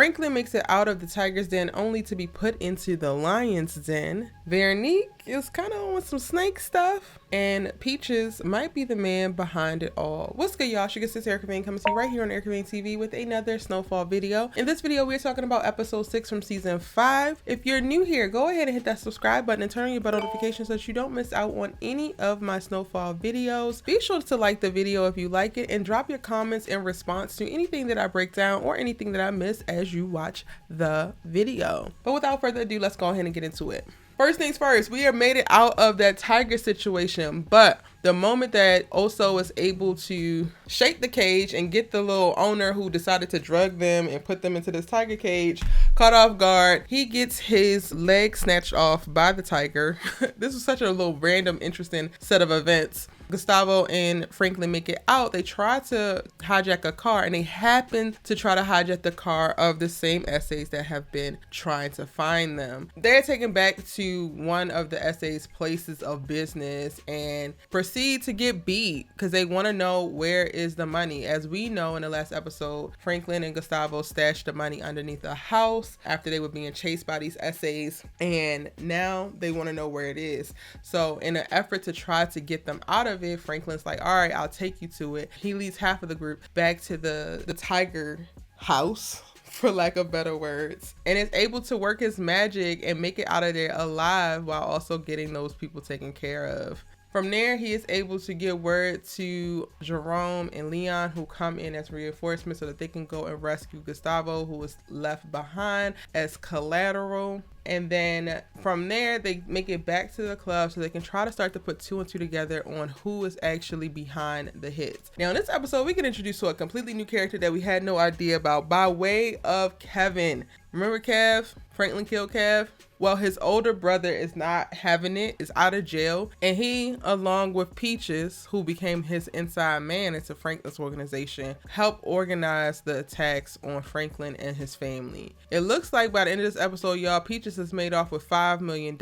Franklin makes it out of the tiger's den only to be put into the lion's den. Veronique is kind of on some snake stuff, and Peaches might be the man behind it all. What's good, y'all? Sugar Sis Erica Vane coming to you right here on Erica Vane TV with another Snowfall video. In this video, we're talking about episode 6 from season 5. If you're new here, go ahead and hit that subscribe button and turn on your bell notifications so that you don't miss out on any of my Snowfall videos. Be sure to like the video if you like it and drop your comments in response to anything that I break down or anything that I miss as you watch the video. But without further ado, let's go ahead and get into it. First things first, we have made it out of that tiger situation, but the moment that Oso is able to shake the cage and get the little owner who decided to drug them and put them into this tiger cage caught off guard, he gets his leg snatched off by the tiger. This was such a little random, interesting set of events. Gustavo and Franklin make it out. They try to hijack a car, and they happen to try to hijack the car of the same essays that have been trying to find them. They're taken back to one of the essays' places of business and proceed to get beat because they want to know where is the money. As we know in the last episode, Franklin and Gustavo stashed the money underneath a house after they were being chased by these essays, and now they want to know where it is. So in an effort to try to get them out of it, Franklin's like, all right, I'll take you to it. He leads half of the group back to the tiger house, for lack of better words, and is able to work his magic and make it out of there alive while also getting those people taken care of. From there, he is able to give word to Jerome and Leon, who come in as reinforcements so that they can go and rescue Gustavo, who was left behind as collateral. And then from there, they make it back to the club so they can try to start to put 2 and 2 together on who is actually behind the hits. Now, in this episode, we get introduced to a completely new character that we had no idea about by way of Kevin. Remember Kev? Franklin killed Kev? Well, his older brother is not having it, is out of jail, and he, along with Peaches, who became his inside man into Franklin's organization, helped organize the attacks on Franklin and his family. It looks like by the end of this episode, y'all, Peaches is made off with $5 million.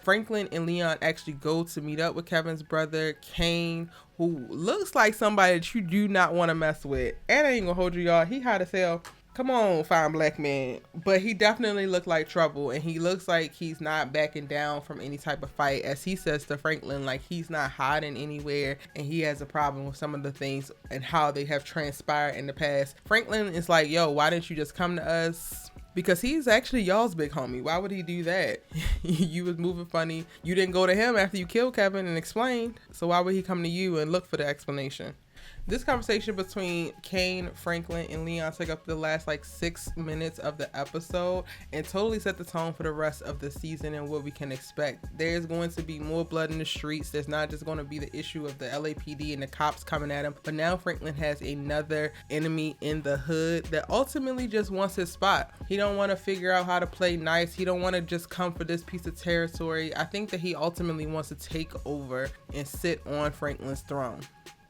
Franklin and Leon actually go to meet up with Kevin's brother, Kane, who looks like somebody that you do not want to mess with. And I ain't gonna hold you, y'all, he hot as hell. Come on, fine black man. But he definitely looked like trouble, and he looks like he's not backing down from any type of fight. As he says to Franklin, like he's not hiding anywhere, and he has a problem with some of the things and how they have transpired in the past. Franklin is like, yo, why didn't you just come to us? Because he's actually y'all's big homie. Why would he do that? You was moving funny. You didn't go to him after you killed Kevin and explained. So why would he come to you and look for the explanation? This conversation between Kane, Franklin, and Leon took up the last like 6 minutes of the episode and totally set the tone for the rest of the season and what we can expect. There's going to be more blood in the streets. There's not just going to be the issue of the LAPD and the cops coming at him, but now Franklin has another enemy in the hood that ultimately just wants his spot. He don't want to figure out how to play nice. He don't want to just come for this piece of territory. I think that he ultimately wants to take over and sit on Franklin's throne.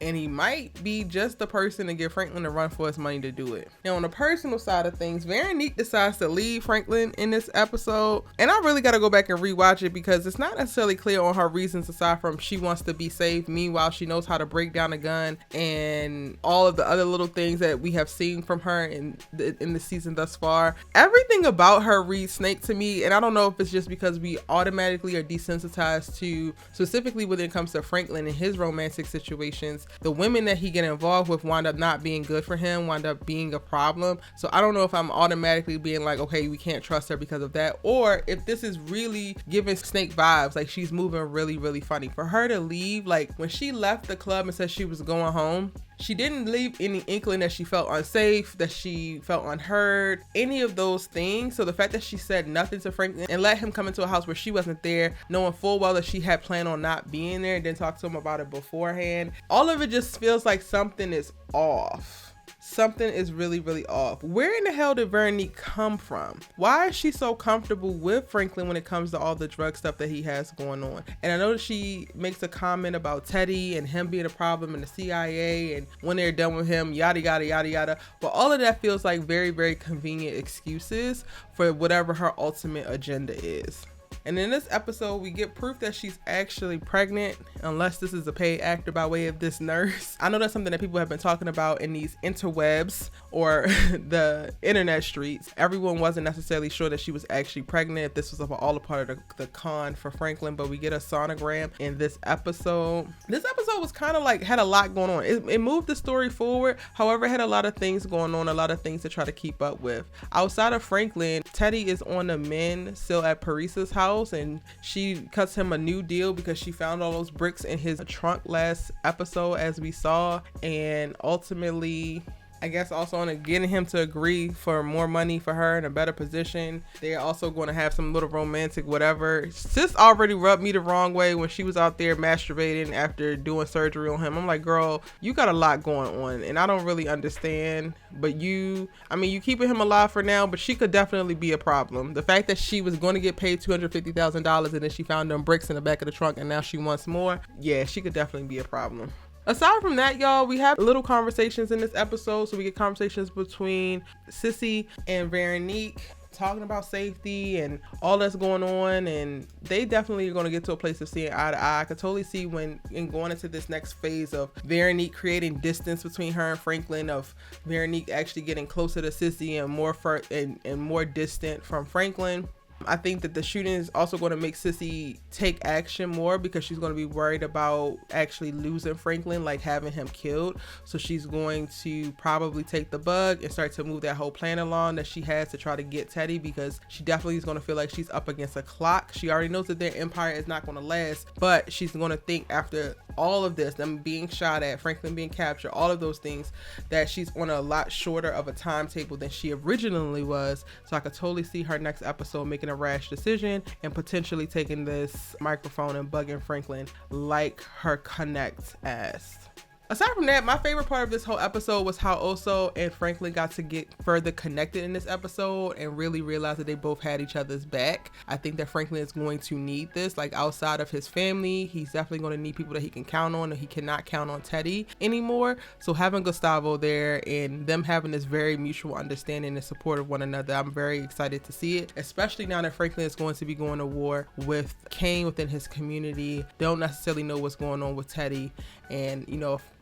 And he might be just the person to give Franklin a run for his money to do it. Now, on the personal side of things, Veronique decides to leave Franklin in this episode. And I really got to go back and rewatch it because it's not necessarily clear on her reasons aside from she wants to be saved. Meanwhile, she knows how to break down a gun and all of the other little things that we have seen from her in the season thus far. Everything about her reads snake to me. And I don't know if it's just because we automatically are desensitized to, specifically when it comes to Franklin and his romantic situations, the women that he get involved with wind up not being good for him, wind up being a problem. So I don't know if I'm automatically being like, okay, we can't trust her because of that, or if this is really giving snake vibes, like she's moving really, really funny. For her to leave, like when she left the club and said she was going home, she didn't leave any inkling that she felt unsafe, that she felt unheard, any of those things. So the fact that she said nothing to Franklin and let him come into a house where she wasn't there, knowing full well that she had planned on not being there and didn't talk to him about it beforehand, all of it just feels like something is off. Something is really, really off. Where in the hell did Veronique come from? Why is she so comfortable with Franklin when it comes to all the drug stuff that he has going on? And I know that she makes a comment about Teddy and him being a problem in the CIA and when they're done with him, yada, yada, yada, yada. But all of that feels like very, very convenient excuses for whatever her ultimate agenda is. And in this episode, we get proof that she's actually pregnant, unless this is a paid actor by way of this nurse. I know that's something that people have been talking about in these interwebs or the internet streets. Everyone wasn't necessarily sure that she was actually pregnant, if this was all a part of the con for Franklin, but we get a sonogram in this episode. This episode was kind of like, had a lot going on. It moved the story forward. However, it had a lot of things going on, a lot of things to try to keep up with. Outside of Franklin, Teddy is on the mend still at Paris's house, and she cuts him a new deal because she found all those bricks in his trunk last episode, as we saw, and ultimately, I guess also on getting him to agree for more money for her in a better position. They're also going to have some little romantic whatever. Sis already rubbed me the wrong way when she was out there masturbating after doing surgery on him. I'm like, girl, you got a lot going on, and I don't really understand. But you keeping him alive for now, but she could definitely be a problem. The fact that she was going to get paid $250,000 and then she found them bricks in the back of the trunk and now she wants more. Yeah, she could definitely be a problem. Aside from that, y'all, we have little conversations in this episode. So we get conversations between Cissy and Veronique talking about safety and all that's going on, and they definitely are going to get to a place of seeing eye to eye. I could totally see when in going into this next phase of Veronique creating distance between her and Franklin, of Veronique actually getting closer to Cissy and more distant from Franklin. I think that the shooting is also going to make Cissy take action more because she's going to be worried about actually losing Franklin, like having him killed. So she's going to probably take the bug and start to move that whole plan along that she has to try to get Teddy, because she definitely is going to feel like she's up against a clock. She already knows that their empire is not going to last, but she's going to think after all of this, them being shot at, Franklin being captured, all of those things, that she's on a lot shorter of a timetable than she originally was. So I could totally see her next episode making a rash decision and potentially taking this microphone and bugging Franklin like her connect asked. Aside from that, my favorite part of this whole episode was how Oso and Franklin got to get further connected in this episode and really realize that they both had each other's back. I think that Franklin is going to need this. Like, outside of his family, he's definitely going to need people that he can count on, and he cannot count on Teddy anymore. So having Gustavo there and them having this very mutual understanding and support of one another, I'm very excited to see it, especially now that Franklin is going to be going to war with Kane within his community. They don't necessarily know what's going on with Teddy, and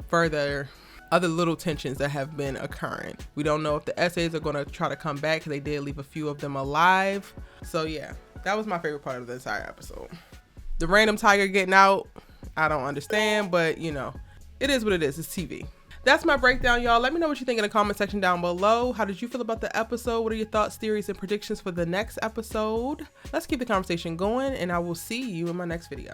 further other little tensions that have been occurring. We don't know if the essays are going to try to come back. They did leave a few of them alive. So yeah, that was my favorite part of the entire episode. The random tiger getting out, I don't understand, but it is what it is. It's TV. That's my breakdown, y'all. Let me know what you think in the comment section down below. How did you feel about the episode? What are your thoughts, theories, and predictions for the next episode? Let's keep the conversation going, and I will see you in my next video.